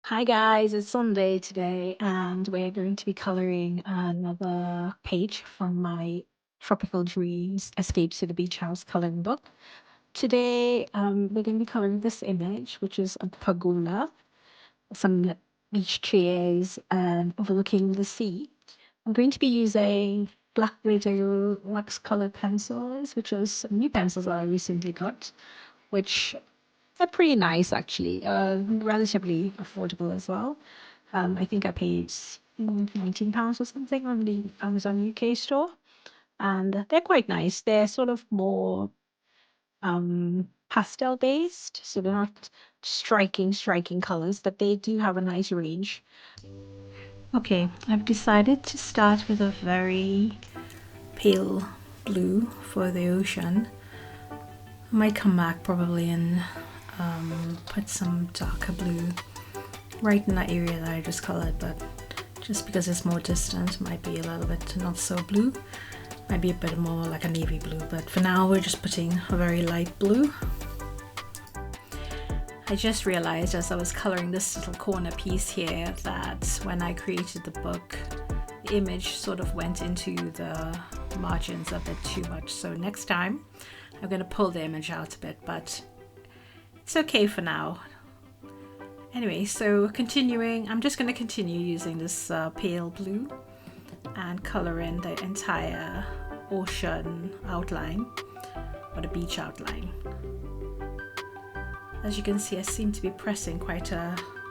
Hi guys, it's Sunday today, and we're going to be coloring another page from my Tropical Dreams Escapes to the Beach House coloring book. Today, we're going to be coloring this image, which is a pergola, some beach chairs, and overlooking the sea. I'm going to be using Black Widow wax colored pencils, which is some new pencils that I recently got, which they're pretty nice actually. Relatively affordable as well. I think I paid £19 or something on the Amazon UK store, and they're quite nice. They're sort of more pastel based, so they're not striking colors, but they do have a nice range. Okay, I've decided to start with a very pale blue for the ocean. I might come back probably and put some darker blue right in that area that I just colored, but just because it's more distant might be a little bit not so blue, might be a bit more like a navy blue, but for now we're just putting a very light blue. I just realized as I was coloring this little corner piece here that when I created the book, the image sort of went into the margins a bit too much, so next time I'm going to pull the image out a bit, but it's okay for now. Anyway, so continuing, I'm just going to continue using this pale blue and color in the entire ocean outline or the beach outline. As you can see, I seem to be pressing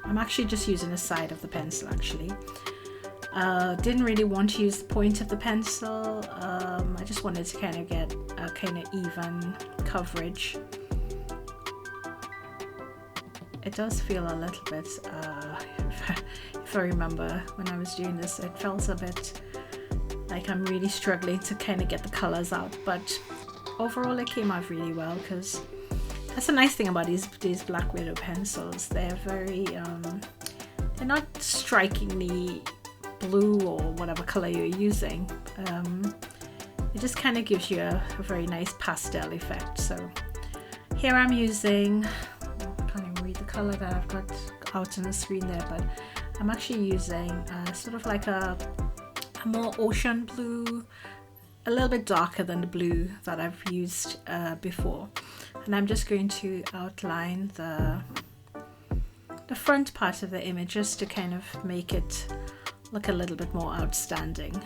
I'm actually just using the side of the pencil actually. Didn't really want to use the point of the pencil. I just wanted to kind of get a kind of even coverage. It does feel a little bit, if I remember when I was doing this, it felt a bit like I'm really struggling to kind of get the colors out, but overall it came out really well, because that's a nice thing about these Black Widow pencils. They're very, they're not strikingly blue or whatever color you're using. It just kind of gives you a very nice pastel effect. So here I'm using, the color that I've got out on the screen there, but I'm actually using sort of like a more ocean blue, a little bit darker than the blue that I've used before, and I'm just going to outline the front part of the image just to kind of make it look a little bit more outstanding.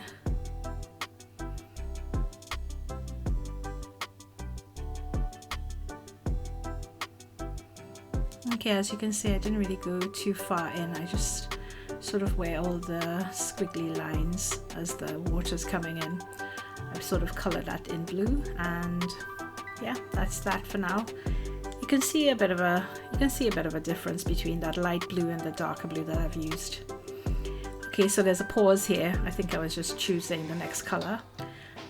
Okay, as you can see, I didn't really go too far in. I just sort of where all the squiggly lines as the water's coming in, I've sort of colored that in blue, and yeah, that's that for now. You can see a bit of a difference between that light blue and the darker blue that I've used. Okay, so there's a pause here. I think I was just choosing the next color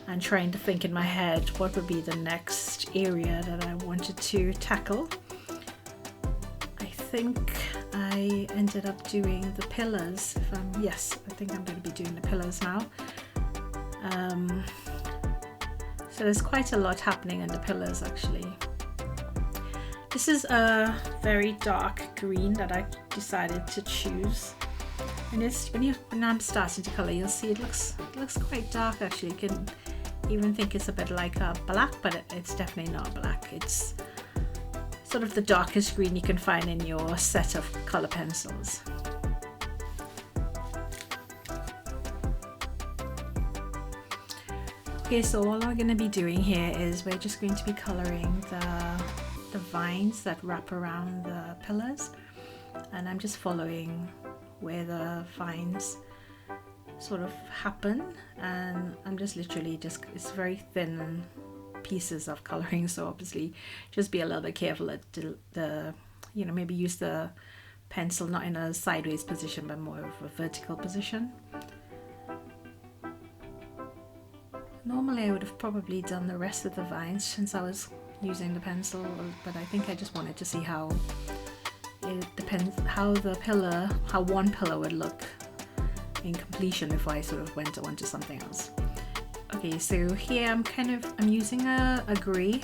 and trying to think in my head what would be the next area that I wanted to tackle. I think I ended up doing the pillars. Yes, I think I'm going to be doing the pillars now. So there's quite a lot happening in the pillars actually. This is a very dark green that I decided to choose, and it's when I'm starting to color, you'll see it looks quite dark actually. You can even think it's a bit like a black, but it's definitely not black. It's sort of the darkest green you can find in your set of color pencils. Okay, so all I'm going to be doing here is we're just going to be coloring the vines that wrap around the pillars, and I'm just following where the vines sort of happen, and I'm just literally it's very thin pieces of coloring, so obviously just be a little bit careful at maybe use the pencil not in a sideways position but more of a vertical position. Normally I would have probably done the rest of the vines since I was using the pencil, but I think I just wanted to see how it depends how one pillar would look in completion if I sort of went on to something else. Okay, so here I'm using a grey.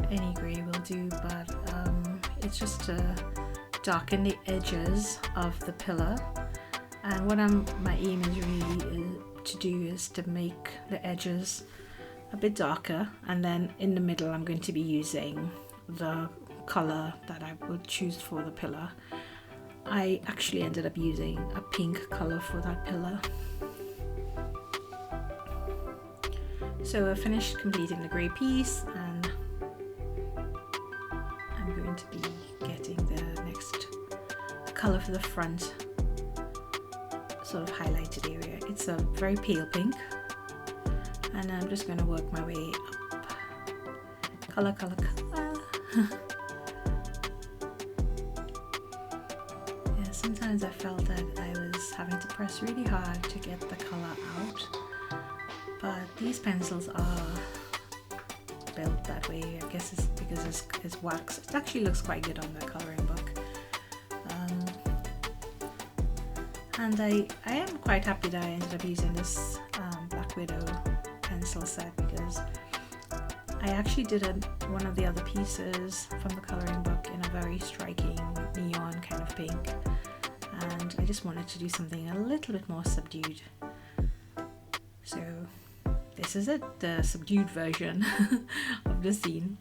Any grey will do, but it's just to darken the edges of the pillar. And what my aim is really to do is to make the edges a bit darker, and then in the middle I'm going to be using the color that I would choose for the pillar. I actually ended up using a pink color for that pillar. So I finished completing the grey piece, and I'm going to be getting the next color for the front sort of highlighted area. It's a very pale pink, and I'm just going to work my way up. Color, color, color. Yeah, sometimes I felt that I was having to press really hard to get the color out, but these pencils are built that way. I guess it's because it's wax. It actually looks quite good on the coloring book. And I am quite happy that I ended up using this Black Widow pencil set, because I actually did one of the other pieces from the coloring book in a very striking neon kind of pink, and I just wanted to do something a little bit more subdued. So this is it, the subdued version of the scene.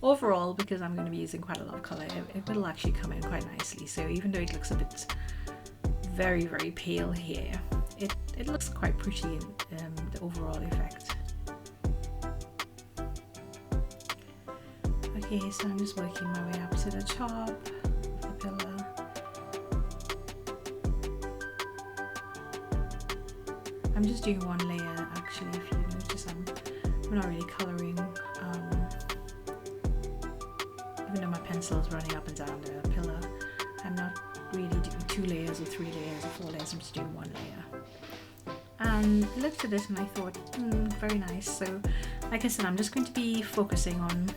Overall, because I'm going to be using quite a lot of colour, it will actually come in quite nicely. So even though it looks a bit very, very pale here, it looks quite pretty in the overall effect. Okay, so I'm just working my way up to the top of the pillar. I'm just doing one layer actually, if you notice. I'm not really colouring, even though my pencil is running up and down the pillar. I'm not really doing 2 layers or 3 layers or 4 layers, I'm just doing 1 layer. And I looked at it and I thought, very nice. So like I said, I'm just going to be focusing on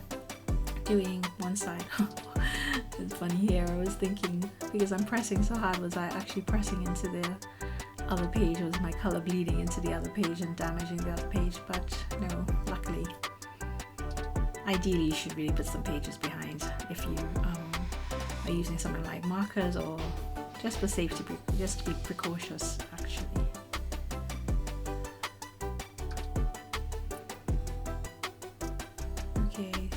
doing one side. It's funny here, I was thinking, because I'm pressing so hard, was I actually pressing into the other page? Was my colour bleeding into the other page and damaging the other page? But no, luckily. Ideally you should really put some pages behind if you are using something like markers, or just for safety, just to be precautious actually. Okay.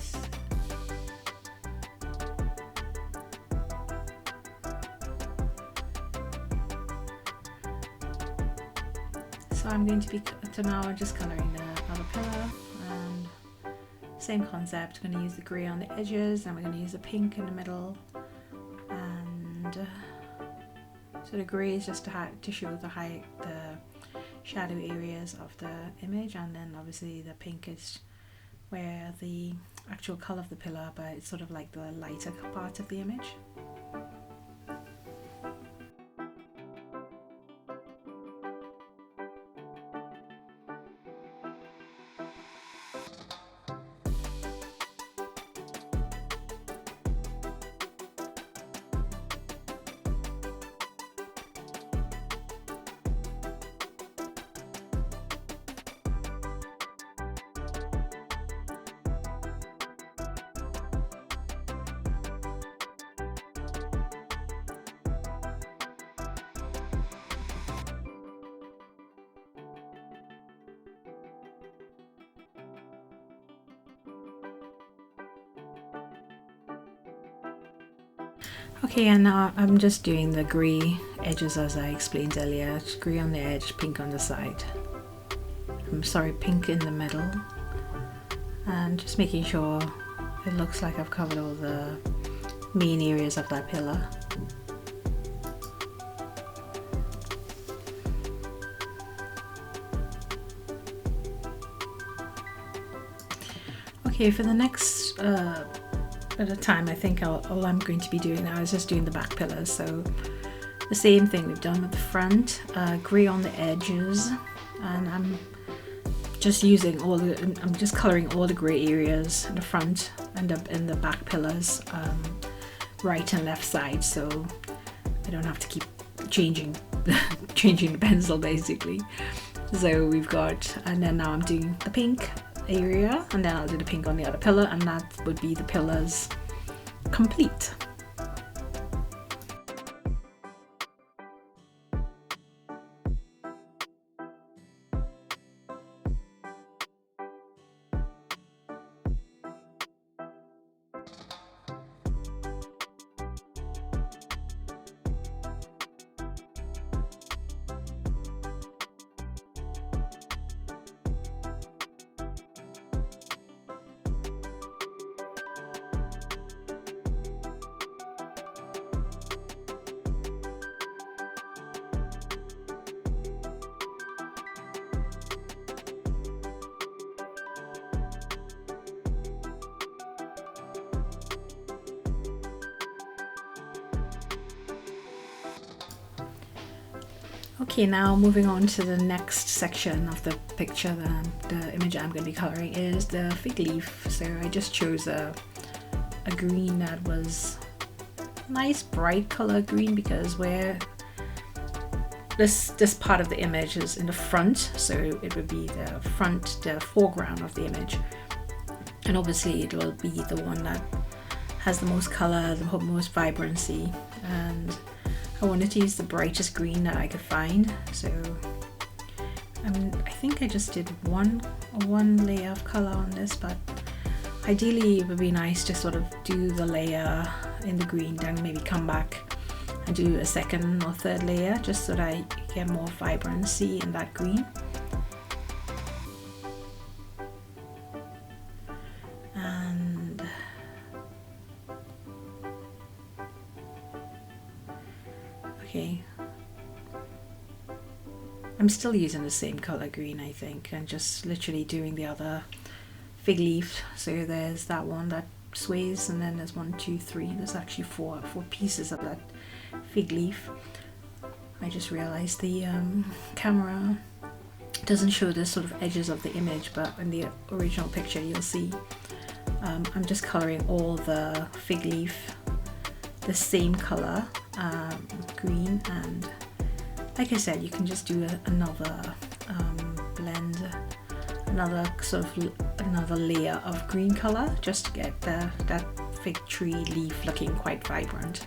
So I'm going to be now just colouring the other pillar, and same concept. Going to use the grey on the edges, and we're going to use the pink in the middle. And so the grey is just to show the shadow areas of the image, and then obviously the pink is where the actual colour of the pillar, but it's sort of like the lighter part of the image. Okay, and now I'm just doing the grey edges as I explained earlier. It's grey on the edge, pink on the side. Pink in the middle. And just making sure it looks like I've covered all the main areas of that pillar. Okay, for the next at a time, I think all I'm going to be doing now is just doing the back pillars. So the same thing we've done with the front, grey on the edges, and I'm just colouring all the grey areas in the front and in the back pillars, right and left side, so I don't have to keep changing the pencil basically. So we've got, and then now I'm doing the pink area, and then I'll do the pink on the other pillar, and that would be the pillars complete. Okay, now moving on to the next section of the picture, the image I'm going to be coloring is the fig leaf. So I just chose a green that was nice bright color green, because where this part of the image is in the front, so it would be the foreground of the image, and obviously it will be the one that has the most color, the most vibrancy, and I wanted to use the brightest green that I could find. So I think I just did one layer of color on this, but ideally it would be nice to sort of do the layer in the green, then maybe come back and do a second or third layer, just so that I get more vibrancy in that green. And okay, I'm still using the same color green, I think, and just literally doing the other fig leaf. So there's that one that sways, and then there's 1, 2, 3, there's actually four pieces of that fig leaf. I just realized the camera doesn't show the sort of edges of the image, but in the original picture you'll see I'm just coloring all the fig leaf the same color, green, and like I said, you can just do another blend, another layer of green color, just to get that fig tree leaf looking quite vibrant.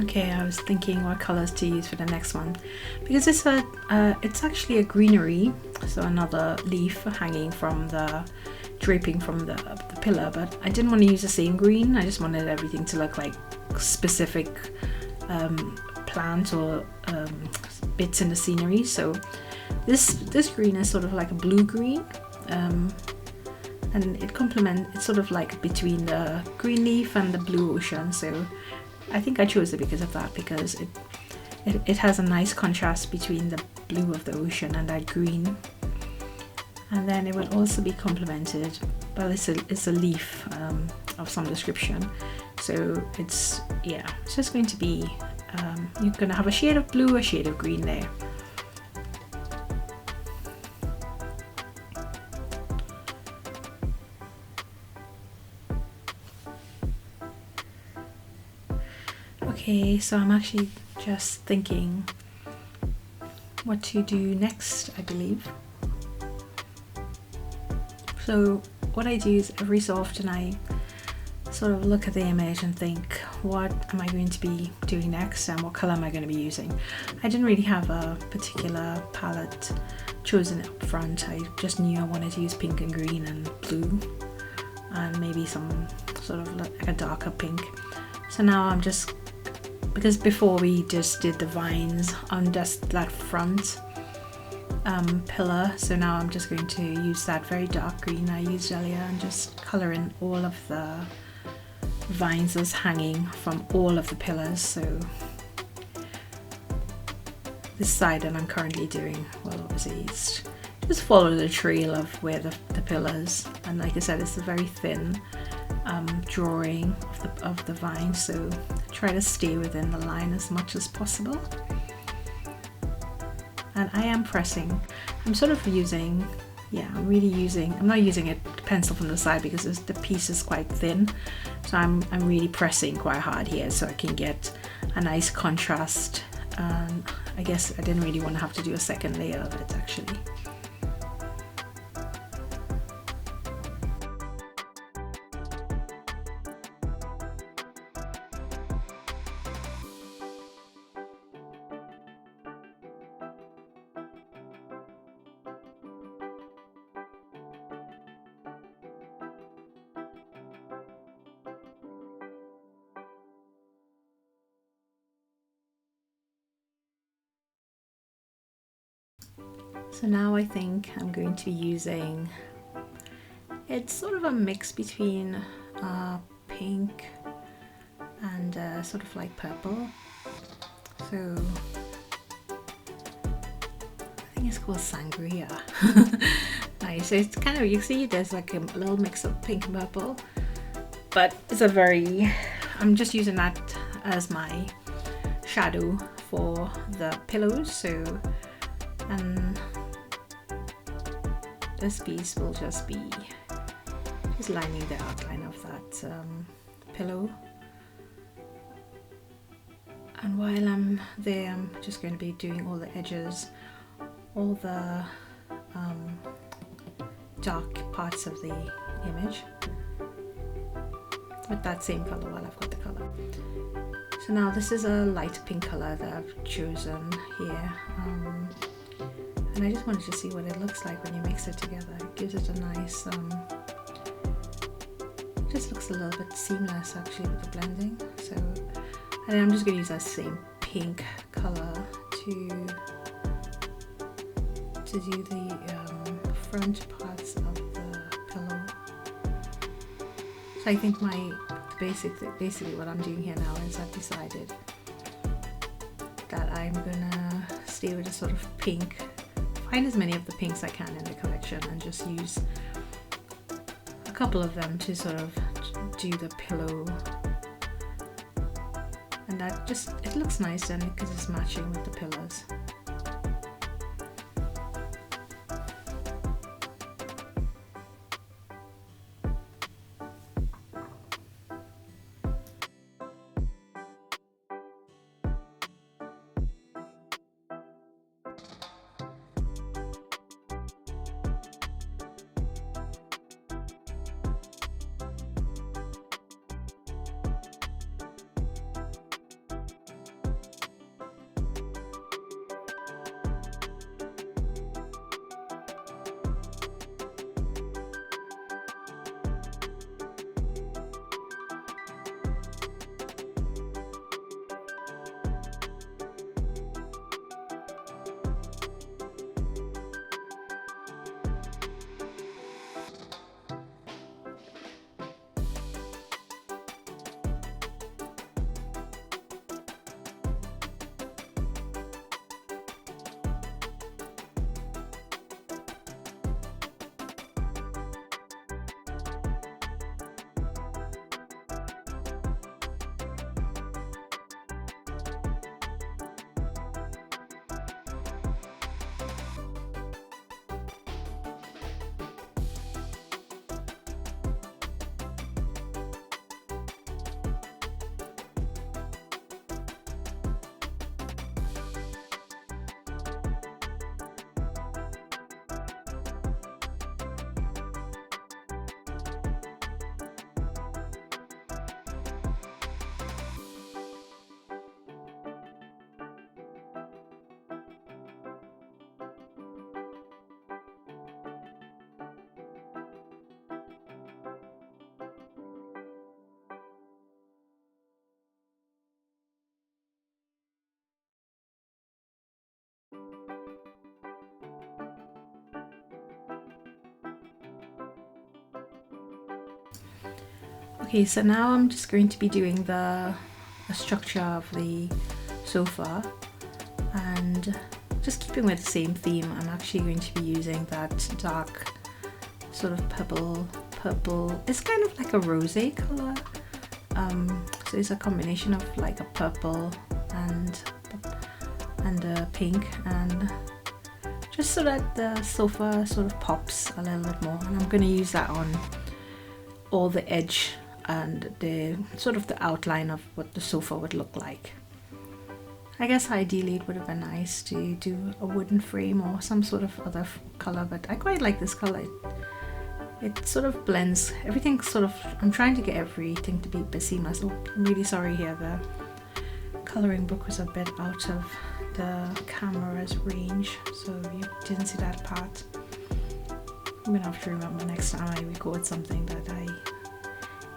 Okay, I was thinking what colors to use for the next one, because it's actually a greenery, so another leaf hanging from draping from the pillar, but I didn't want to use the same green. I just wanted everything to look like specific plant or bits in the scenery. So this green is sort of like a blue green, and it's sort of like between the green leaf and the blue ocean. So I think I chose it because of that, because it has a nice contrast between the blue of the ocean and that green. And then it will also be complemented, well, it's a leaf of some description, so it's just going to be you're going to have a shade of blue, a shade of green there. Okay, so I'm actually just thinking what to do next, I believe. So what I do is every so often I sort of look at the image and think, what am I going to be doing next and what color am I going to be using? I didn't really have a particular palette chosen up front. I just knew I wanted to use pink and green and blue, and maybe some sort of like a darker pink. So now I'm just, because before we just did the vines on just that front pillar, so now I'm just going to use that very dark green I used earlier and just color in all of the vines that's hanging from all of the pillars. So this side that I'm currently doing, well, obviously it's just follow the trail of where the pillars, and like I said, it's a very thin drawing of the vine, so try to stay within the line as much as possible. And I am pressing, I'm sort of using, I'm not using a pencil from the side because the piece is quite thin, so I'm really pressing quite hard here so I can get a nice contrast. And I guess I didn't really want to have to do a second layer of it actually. So now I think I'm going to be using, it's sort of a mix between pink and sort of like purple. So I think it's called Sangria. Nice. So it's kind of, you see there's like a little mix of pink and purple, but it's a very, I'm just using that as my shadow for the pillows. So, and this piece will just be just lining the outline of that pillow. And while I'm there, I'm just going to be doing all the edges, all the dark parts of the image with that same color while I've got the color. So now this is a light pink color that I've chosen here, and I just wanted to see what it looks like when you mix it together. It gives it a nice, just looks a little bit seamless actually with the blending. So, and then I'm just going to use that same pink color to do the front parts of the pillow. So I think basically what I'm doing here now is I've decided that I'm gonna stay with a sort of pink, find as many of the pinks I can in the collection and just use a couple of them to sort of do the pillow. And that just, it looks nice then because it's matching with the pillows. Okay, so now I'm just going to be doing the structure of the sofa, and just keeping with the same theme, I'm actually going to be using that dark sort of purple, it's kind of like a rosé color, so it's a combination of like a purple and a pink, and just so that the sofa sort of pops a little bit more. And I'm going to use that on all the edge and the sort of the outline of what the sofa would look like. I guess ideally it would have been nice to do a wooden frame or some sort of other color, but I quite like this color. It sort of blends everything, sort of, I'm trying to get everything to be seamless. Oh, I'm really sorry here, the coloring book was a bit out of the camera's range, so you didn't see that part. I'm gonna have to remember next time I record something that I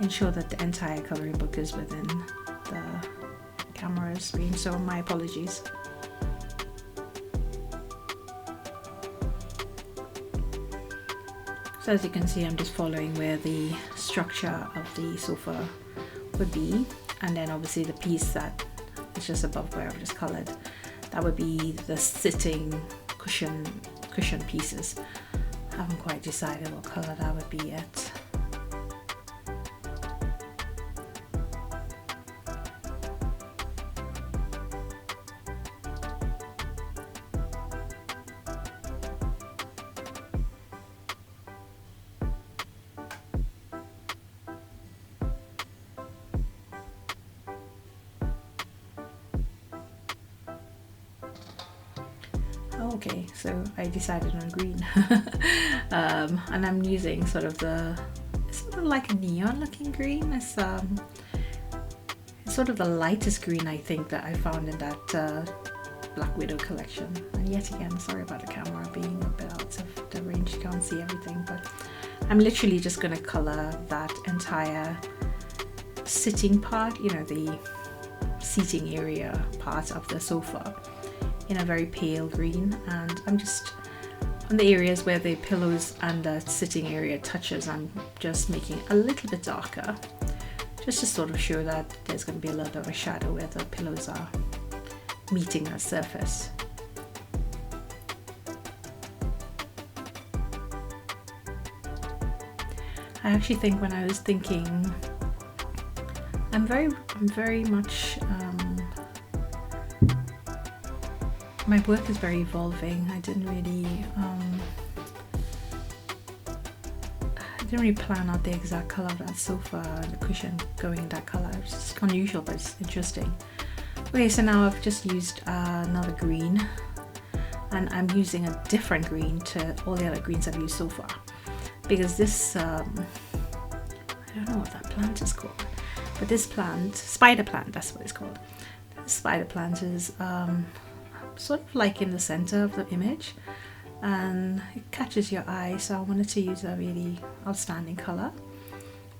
ensure that the entire coloring book is within the camera's range, so my apologies. So as you can see, I'm just following where the structure of the sofa would be, and then obviously the piece that is just above where I've just colored, that would be the sitting cushion pieces. I haven't quite decided what color that would be yet. Okay, so I decided on green. And I'm using sort of like a neon looking green. It's sort of the lightest green I think that I found in that Black Widow collection. And yet again, sorry about the camera being a bit out of the range, you can't see everything, but I'm literally just going to color that entire sitting part, you know, the seating area part of the sofa, in a very pale green, and I'm just on the areas where the pillows and the sitting area touches, I'm just making it a little bit darker, just to sort of show that there's going to be a little bit of a shadow where the pillows are meeting that surface. I actually think when I was thinking, I'm very much my work is very evolving. I didn't really plan out the exact color of that sofa and the cushion going in that color. It's just unusual, but it's interesting. Okay, so now I've just used another green, and I'm using a different green to all the other greens I've used so far, because this I don't know what that plant is called, but this plant, spider plant, that's what it's called. This spider plant is sort of like in the center of the image, and it catches your eye, so I wanted to use a really outstanding color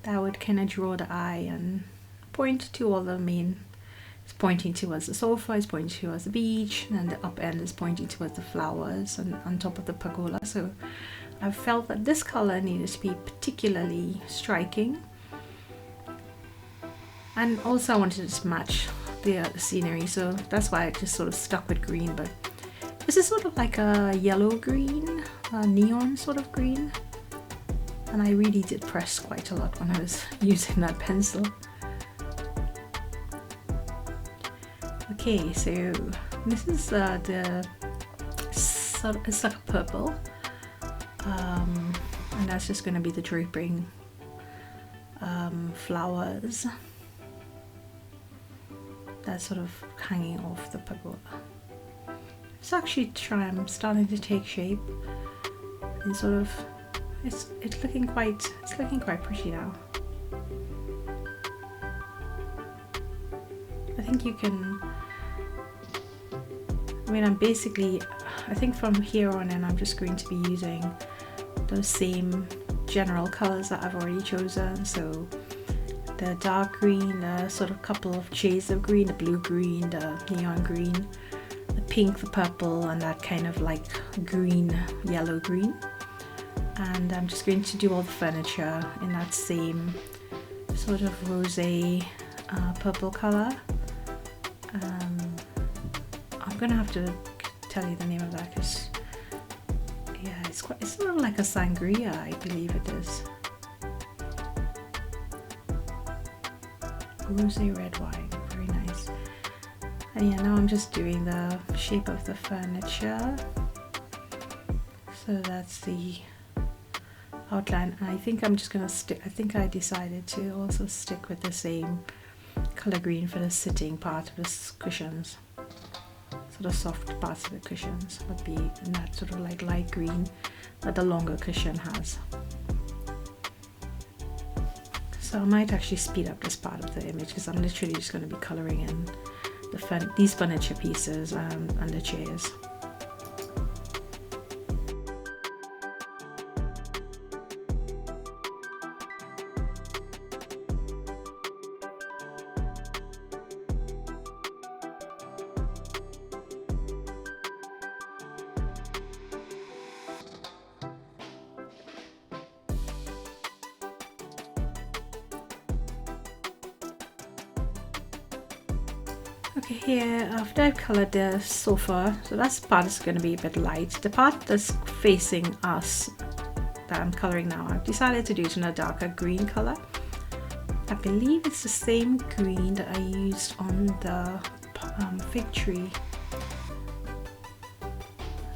that would kind of draw the eye and point to all the main. It's pointing towards the sofa, it's pointing towards the beach, and the up end is pointing towards the flowers and on top of the pergola. So I felt that this color needed to be particularly striking, and also I wanted it to match the scenery, so that's why I just sort of stuck with green. But this is sort of like a yellow green, a neon sort of green, and I really did press quite a lot when I was using that pencil. Okay, so this is the sort of, it's like a purple, and that's just going to be the draping flowers that's sort of hanging off the pergola. It's actually starting to take shape, and sort of it's looking quite pretty now. I think you can, I mean, I think from here on in I'm just going to be using those same general colors that I've already chosen. So the dark green, the sort of couple of shades of green, the blue green, the neon green, the pink, the purple, and that kind of like green, yellow green. And I'm just going to do all the furniture in that same sort of rosé purple color. I'm gonna have to tell you the name of that, because yeah, it's sort of like a sangria, I believe it is. Rosé red wine, very nice. And yeah, now I'm just doing the shape of the furniture. So that's the outline. And I think I'm just gonna stick, I think I decided to also stick with the same color green for the sitting part of the cushions. So the soft parts of the cushions would be in that sort of like light green that the longer cushion has. So I might actually speed up this part of the image, because I'm literally just going to be colouring in these furniture pieces and the chairs. Okay, here after I've colored the sofa, so that part is going to be a bit light. The part that's facing us that I'm coloring now, I've decided to do it in a darker green color. I believe it's the same green that I used on the fig tree.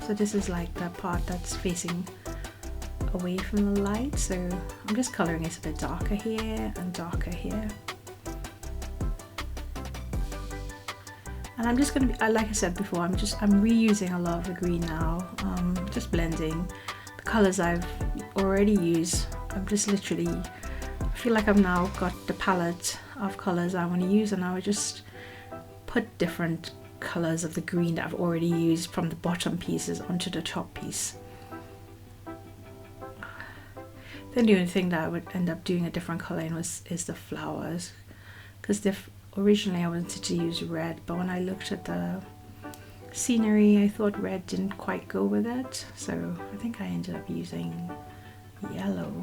So this is like the part that's facing away from the light, so I'm just coloring it a bit darker here and darker here. And I'm just going to be, like I said before, I'm reusing a lot of the green now, just blending the colors I've already used. I'm just literally, I feel like I've now got the palette of colors I want to use, and I would just put different colors of the green that I've already used from the bottom pieces onto the top piece. Then the only thing that I would end up doing a different color in is the flowers, because originally I wanted to use red, but when I looked at the scenery I thought red didn't quite go with it, so I think I ended up using yellow.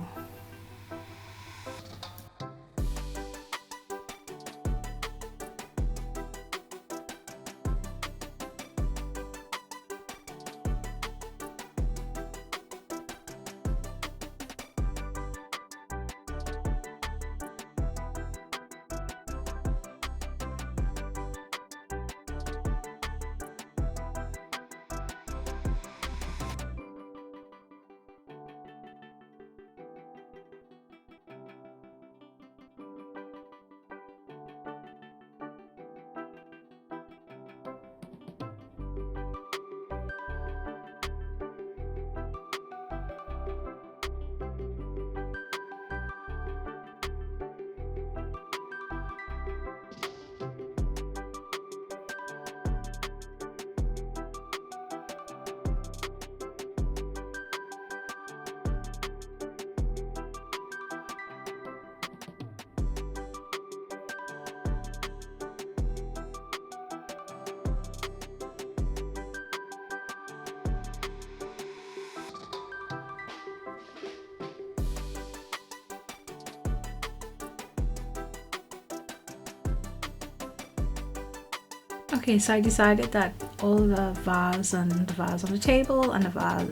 Okay, so I decided that all the vase and the vase on the table and the vase,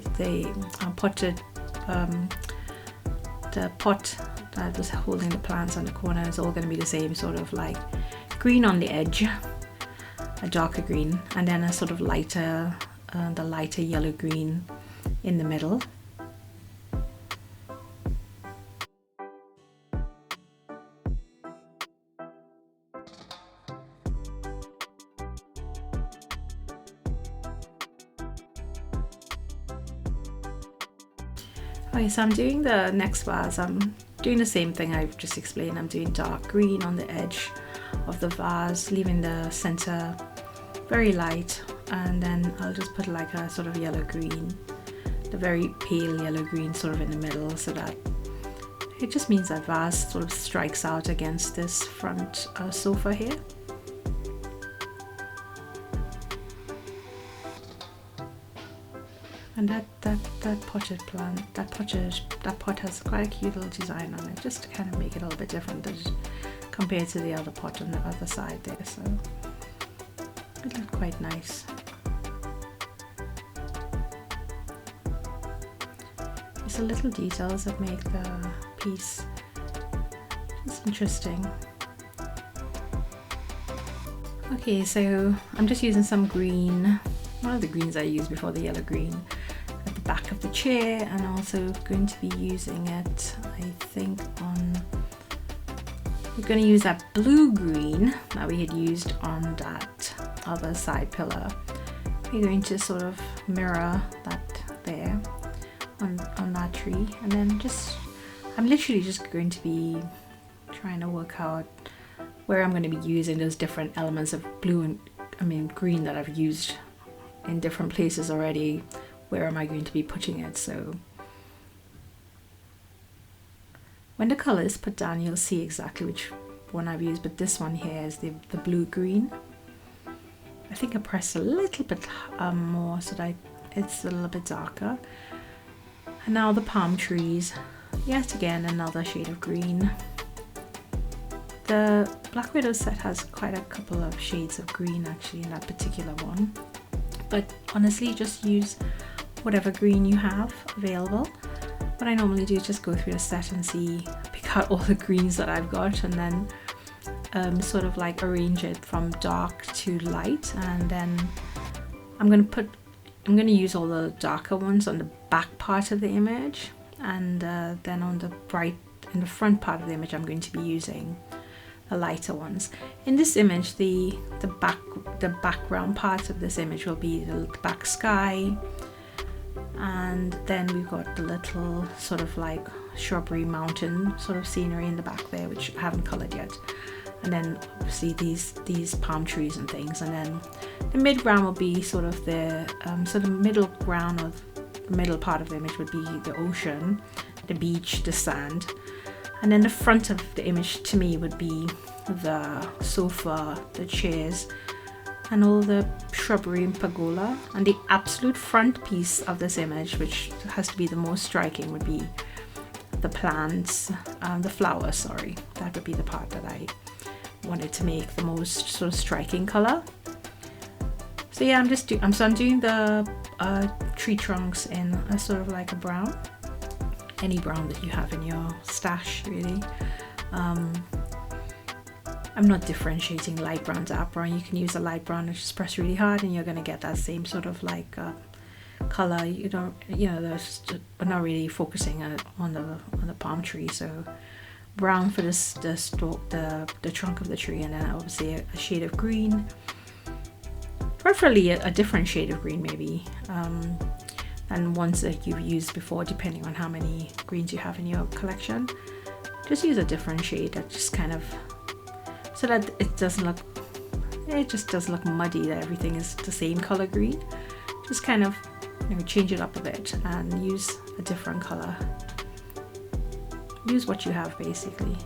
the pot that was holding the plants on the corner is all going to be the same sort of like green on the edge, a darker green, and then a sort of lighter, the lighter yellow green in the middle. Okay, so I'm doing the next vase. I'm doing the same thing I've just explained. I'm doing dark green on the edge of the vase, leaving the center very light, and then I'll just put like a sort of yellow green, the very pale yellow green sort of in the middle, so that it just means that vase sort of strikes out against this front sofa here. And that potted plant, that pot has quite a cute little design on it, just to kind of make it a little bit different compared to the other pot on the other side there. So it looked quite nice. It's the little details that make the piece just interesting. Okay, so I'm just using some green, one of the greens I used before, the yellow green, at the back of the chair, and also going to be using it, I think, we're going to use that blue green that we had used on that other side pillar. We're going to sort of mirror that there on that tree, and then I'm literally just going to be trying to work out where I'm going to be using those different elements of blue and green that I've used in different places already. Where am I going to be putting it? So when the color is put down, you'll see exactly which one I've used, but this one here is the blue green. I think I pressed a little bit more so that it's a little bit darker. And now the palm trees, yet again another shade of green. the Black Widow set has quite a couple of shades of green actually in that particular one, but honestly just use whatever green you have available. What I normally do is just go through the set and pick out all the greens that I've got, and then sort of like arrange it from dark to light, and then I'm going to use all the darker ones on the back part of the image, and then on in the front part of the image I'm going to be using the lighter ones. In this image, the background part of this image will be the back sky, and then we've got the little sort of like shrubbery mountain sort of scenery in the back there, which I haven't colored yet, and then obviously these palm trees and things, and then the mid-ground will be sort of the middle ground, or the middle part of the image would be the ocean, the beach, the sand, and then the front of the image to me would be the sofa, the chairs, and all the shrubbery and pergola. And the absolute front piece of this image, which has to be the most striking, would be the plants, the flowers, sorry. That would be the part that I wanted to make the most sort of striking color. So yeah, I'm doing the tree trunks in a sort of like a brown, any brown that you have in your stash really. I'm not differentiating light brown, dark brown. You can use a light brown and just press really hard and you're going to get that same sort of like color. We're not really focusing on the palm tree, so brown for the trunk of the tree, and then obviously a shade of green, preferably a different shade of green maybe, and ones that you've used before, depending on how many greens you have in your collection. Just use a different shade that just kind of, so that it just doesn't look muddy, that everything is the same color green. Just kind of change it up a bit and use a different color. Use what you have basically.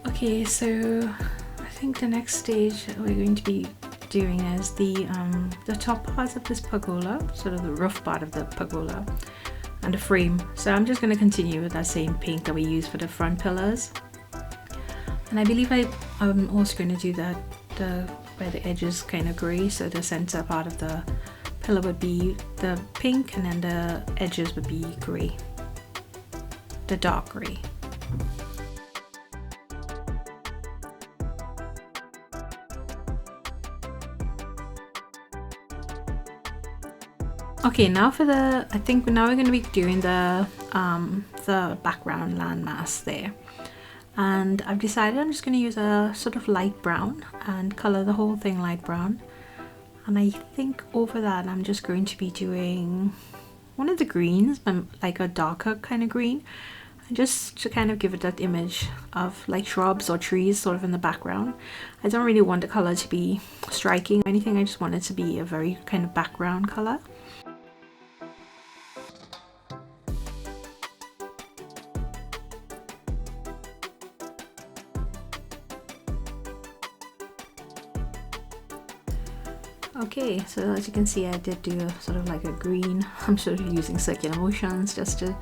Okay, so I think the next stage that we're going to be doing is the top parts of this pergola, sort of the rough part of the pergola, and the frame. So I'm just going to continue with that same paint that we used for the front pillars, and I believe I'm also going to do that where the edges kind of grey, so the center part of the pillar would be the pink, and then the edges would be grey, the dark grey. Okay, now I think now we're going to be doing the background landmass there, and I've decided I'm just going to use a sort of light brown and color the whole thing light brown. And I think over that I'm just going to be doing one of the greens, but like a darker kind of green, and just to kind of give it that image of like shrubs or trees sort of in the background. I don't really want the color to be striking or anything, I just want it to be a very kind of background color. Okay, so as you can see, I did do a sort of like a green. I'm sort of using circular motions just to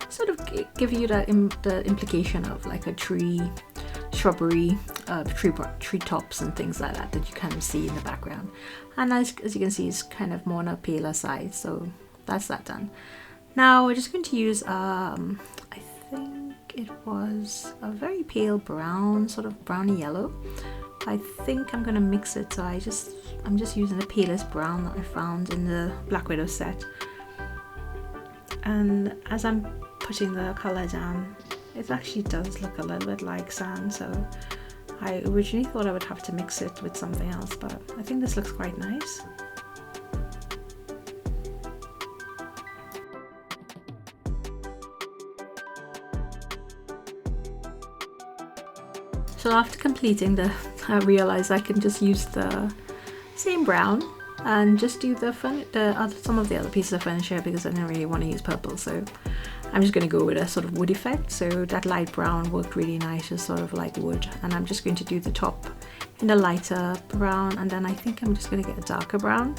sort of give you the implication of like a tree, shrubbery, tree tops and things like that you kind of see in the background. And as you can see, it's kind of more on a paler side, so that's that done. Now we're just going to use, I think it was a very pale brown, sort of browny yellow. I think I'm gonna mix it, so I'm just using the palest brown that I found in the Black Widow set. And as I'm putting the color down, it actually does look a little bit like sand, so I originally thought I would have to mix it with something else, but I think this looks quite nice. So after completing I realized I can just use the same brown and just do some of the other pieces of furniture, because I didn't really want to use purple, so I'm just going to go with a sort of wood effect. So that light brown worked really nice as sort of like wood, and I'm just going to do the top in the lighter brown, and then I think I'm just going to get a darker brown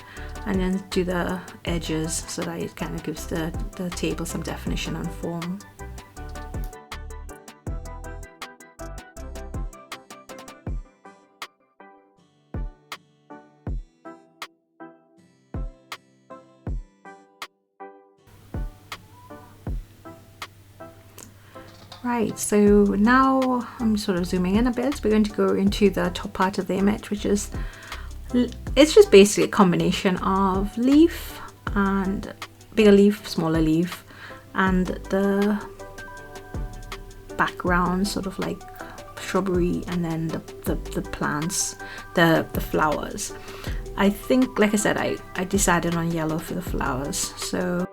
and then do the edges so that it kind of gives the table some definition and form. Right, so now I'm sort of zooming in a bit. We're going to go into the top part of the image, which is, it's just basically a combination of leaf and bigger leaf, smaller leaf, and the background sort of like shrubbery, and then the plants, the flowers. I think, like I said, I decided on yellow for the flowers, so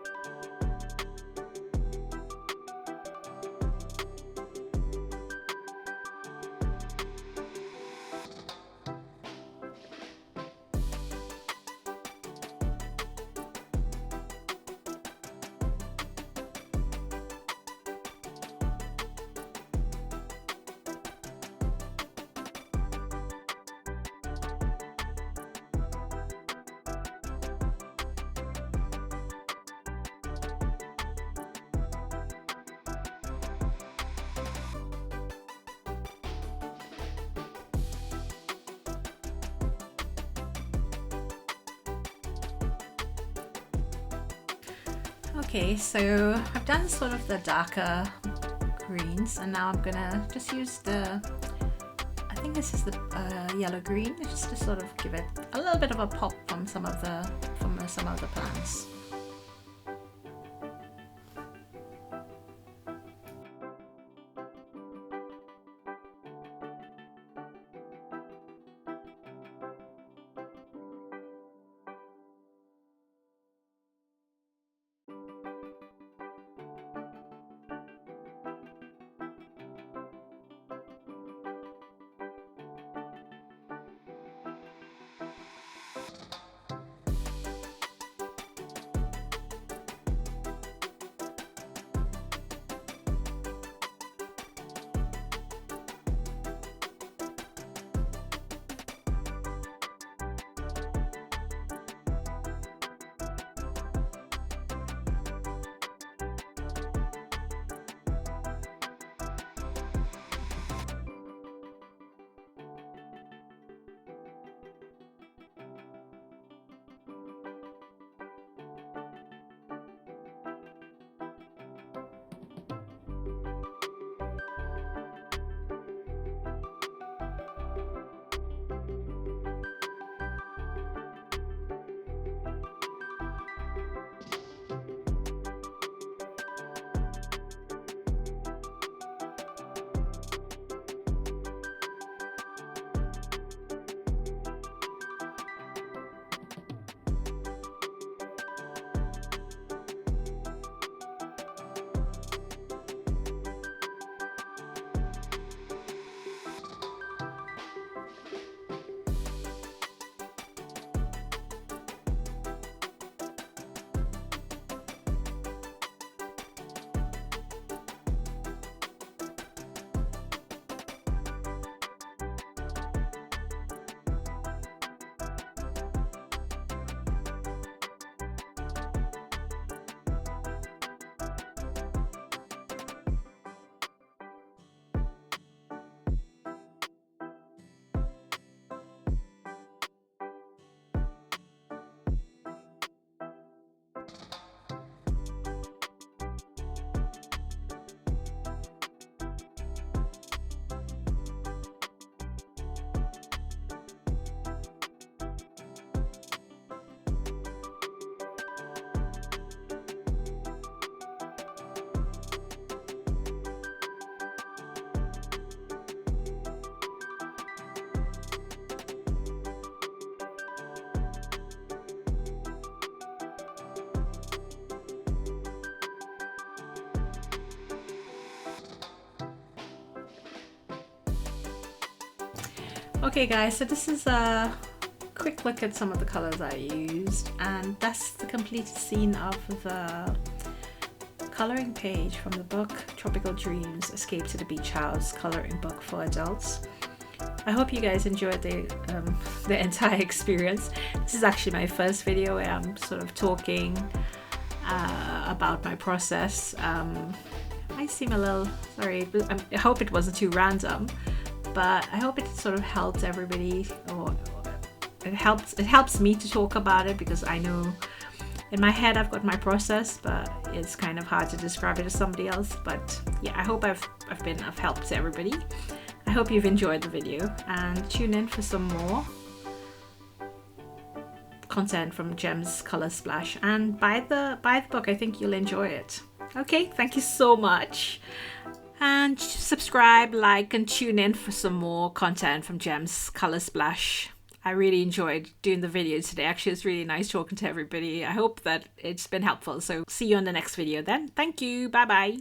okay, so I've done sort of the darker greens, and now I'm gonna just use the, I think this is the yellow green, just to sort of give it a little bit of a pop from some of the plants. Okay guys, so this is a quick look at some of the colors I used, and that's the complete scene of the coloring page from the book Tropical Dreams, Escape to the Beach House coloring book for adults. I hope you guys enjoyed the entire experience. This is actually my first video where I'm sort of talking about my process. I seem a little sorry, I hope it wasn't too random, but I hope it sort of helped everybody, or it helps me to talk about it, because I know in my head I've got my process, but it's kind of hard to describe it to somebody else. But yeah, I hope I've been of help to everybody. I hope you've enjoyed the video, and tune in for some more content from Jems Colorsplash, and buy the book. I think you'll enjoy it. Okay, thank you so much, and subscribe, like, and tune in for some more content from Jems Colorsplash. I really enjoyed doing the video today. Actually, it's really nice talking to everybody. I hope that it's been helpful. So see you on the next video then. Thank you. Bye bye.